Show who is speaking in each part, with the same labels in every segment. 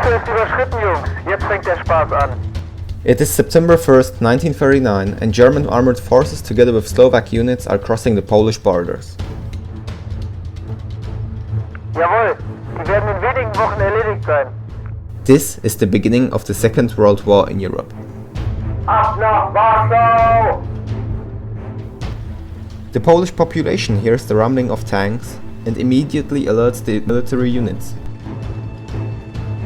Speaker 1: Grenze ist überschritten, Jungs. Jetzt fängt der Spaß an.
Speaker 2: It is September 1st, 1939, and German armored forces together with Slovak units are crossing the Polish borders.
Speaker 1: Jawohl, die werden in wenigen Wochen erledigt sein.
Speaker 2: This is the beginning of the Second World War in Europe.
Speaker 1: Ab nach Warschau!
Speaker 2: The Polish population hears the rumbling of tanks and immediately alerts the military units.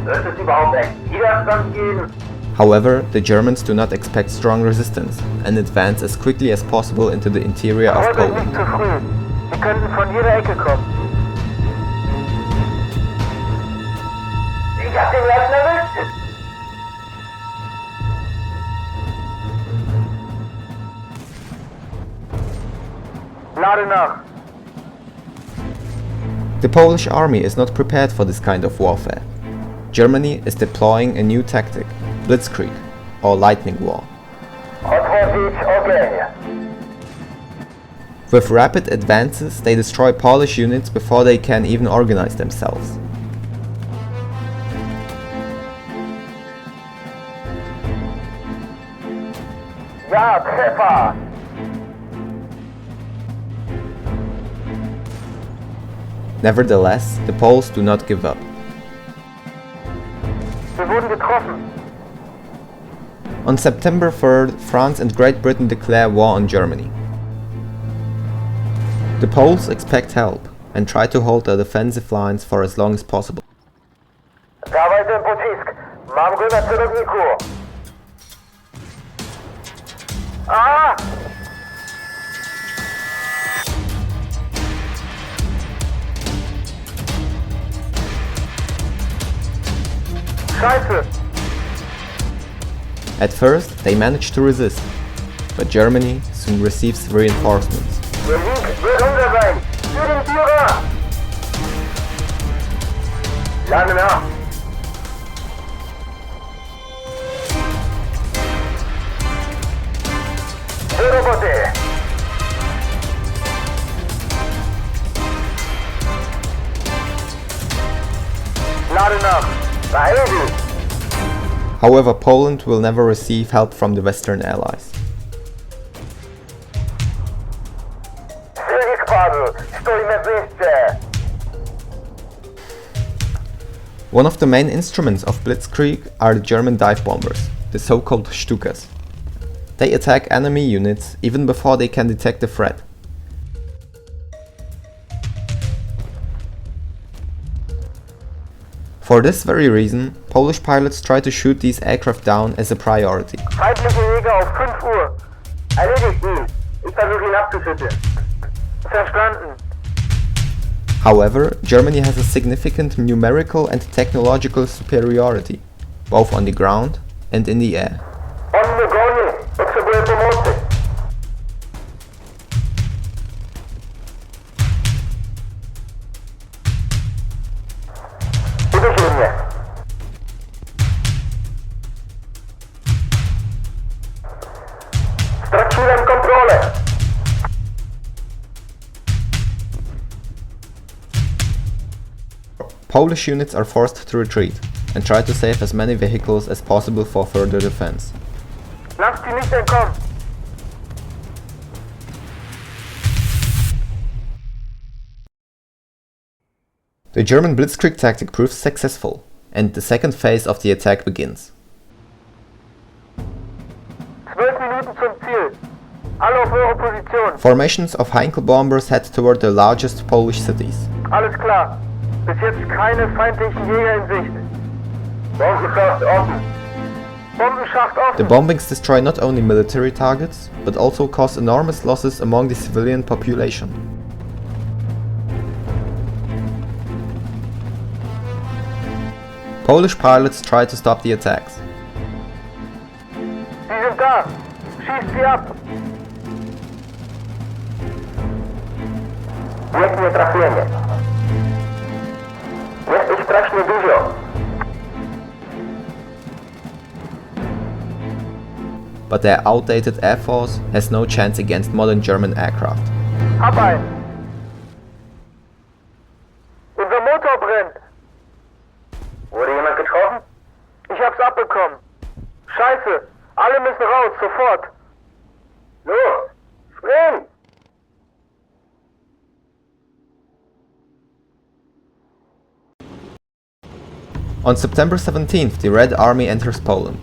Speaker 1: Wird es überhaupt echt Widerstand geben?
Speaker 2: However, the Germans do not expect strong resistance and advance as quickly as possible into the interior of
Speaker 1: Holt euch
Speaker 2: Poland.
Speaker 1: nicht zu früh. Sie könnten von jeder Ecke kommen. Ich hab den Leuten erwischt! Lade nach!
Speaker 2: The Polish army is not prepared for this kind of warfare. Germany is deploying a new tactic, Blitzkrieg, or lightning war. With rapid advances, they destroy Polish units before they can even organize themselves.
Speaker 1: Ja, Treffer!
Speaker 2: Nevertheless, the Poles do not give up.
Speaker 1: Wir wurden getroffen.
Speaker 2: On September 3rd, France and Great Britain declare war on Germany. The Poles expect help and try to hold their defensive lines for as long as possible.
Speaker 1: Dawaj ten pocisk! Mam go na celowniku! A! Scheiße!
Speaker 2: At first, they manage to resist, but Germany soon receives reinforcements.
Speaker 1: Der Sieg wird unser sein! Für den Führer! Lade nach! Roboter! Lade nach! Beeil dich!
Speaker 2: However, Poland will never receive help from the Western Allies. One of the main instruments of Blitzkrieg are the German dive bombers, the so-called Stukas. They attack enemy units even before they can detect the threat. For this very reason, Polish pilots try to shoot these aircraft down as a priority.
Speaker 1: Feindliche Jäger auf 5 Uhr. Erledigt ihn. Ich versuche ihn abzuschütteln. Verstanden.
Speaker 2: However, Germany has a significant numerical and technological superiority, both on the ground and in the air.
Speaker 1: On the ground, potrzebuję pomocy. Uderzył mnie. Straciłem kontrolę.
Speaker 2: Polish units are forced to retreat and try to save as many vehicles as possible for further defense.
Speaker 1: Lasst sie nicht entkommen.
Speaker 2: The German Blitzkrieg tactic proves successful, and the second phase of the attack begins.
Speaker 1: 12 Minuten zum Ziel. Alle auf eure Position.
Speaker 2: Formations of Heinkel bombers head toward the largest Polish cities.
Speaker 1: Alles klar. Bis jetzt keine feindlichen Jäger in Sicht. Bombenschacht offen. Bombenschacht
Speaker 2: The
Speaker 1: offen.
Speaker 2: bombings destroy not only military targets, but also cause enormous losses among the civilian population. Polish pilots try to stop the attacks.
Speaker 1: Sie sind da. Schießt sie ab. Jest trafienie. Jest ich strasznie dużo.
Speaker 2: But their outdated air force has no chance against modern German aircraft.
Speaker 1: Hab einen. Unser Motor brennt. Wurde jemand getroffen? hab's abbekommen. Scheiße, alle müssen raus, sofort. Los, spring!
Speaker 2: On September 17th, the Red Army enters Poland.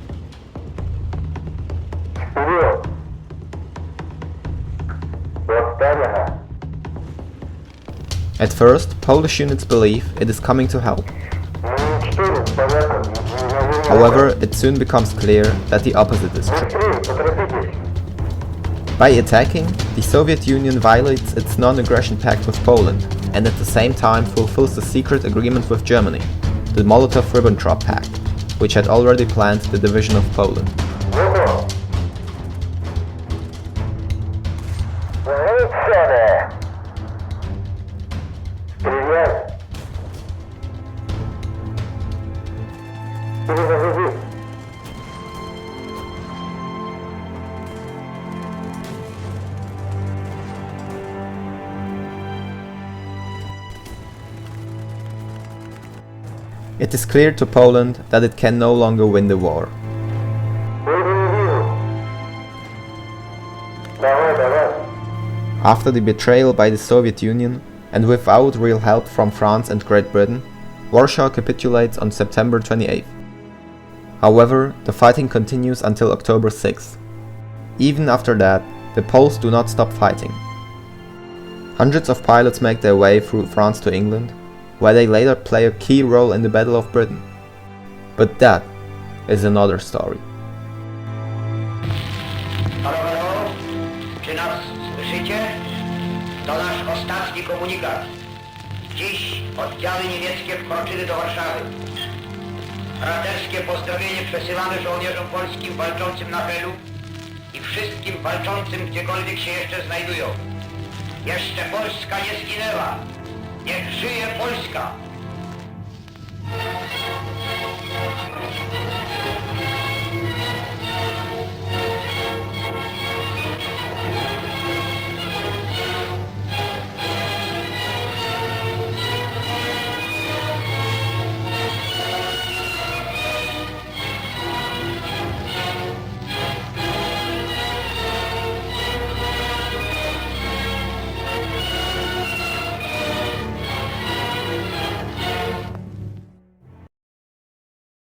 Speaker 2: At first, Polish units believe it is coming to help. However, it soon becomes clear that the opposite is true. By attacking, the Soviet Union violates its non-aggression pact with Poland and at the same time fulfills the secret agreement with Germany, the Molotov-Ribbentrop Pact, which had already planned the division of Poland. It is clear to Poland that it can no longer win the war. After the betrayal by the Soviet Union, and without real help from France and Great Britain, Warsaw capitulates on September 28th. However, the fighting continues until October 6th. Even after that, the Poles do not stop fighting. Hundreds of pilots make their way through France to England, where they later play a key role in the Battle of Britain. But that is another story.
Speaker 3: Halo, czy nas słyszycie? To nasz ostatni komunikat. Dziś oddziały niemieckie wkroczyły do Warszawy. Braterskie pozdrowienie przesyłamy żołnierzom polskim walczącym na Helu i wszystkim walczącym gdziekolwiek się jeszcze znajdują. Jeszcze Polska nie zginęła. Niech żyje Polska!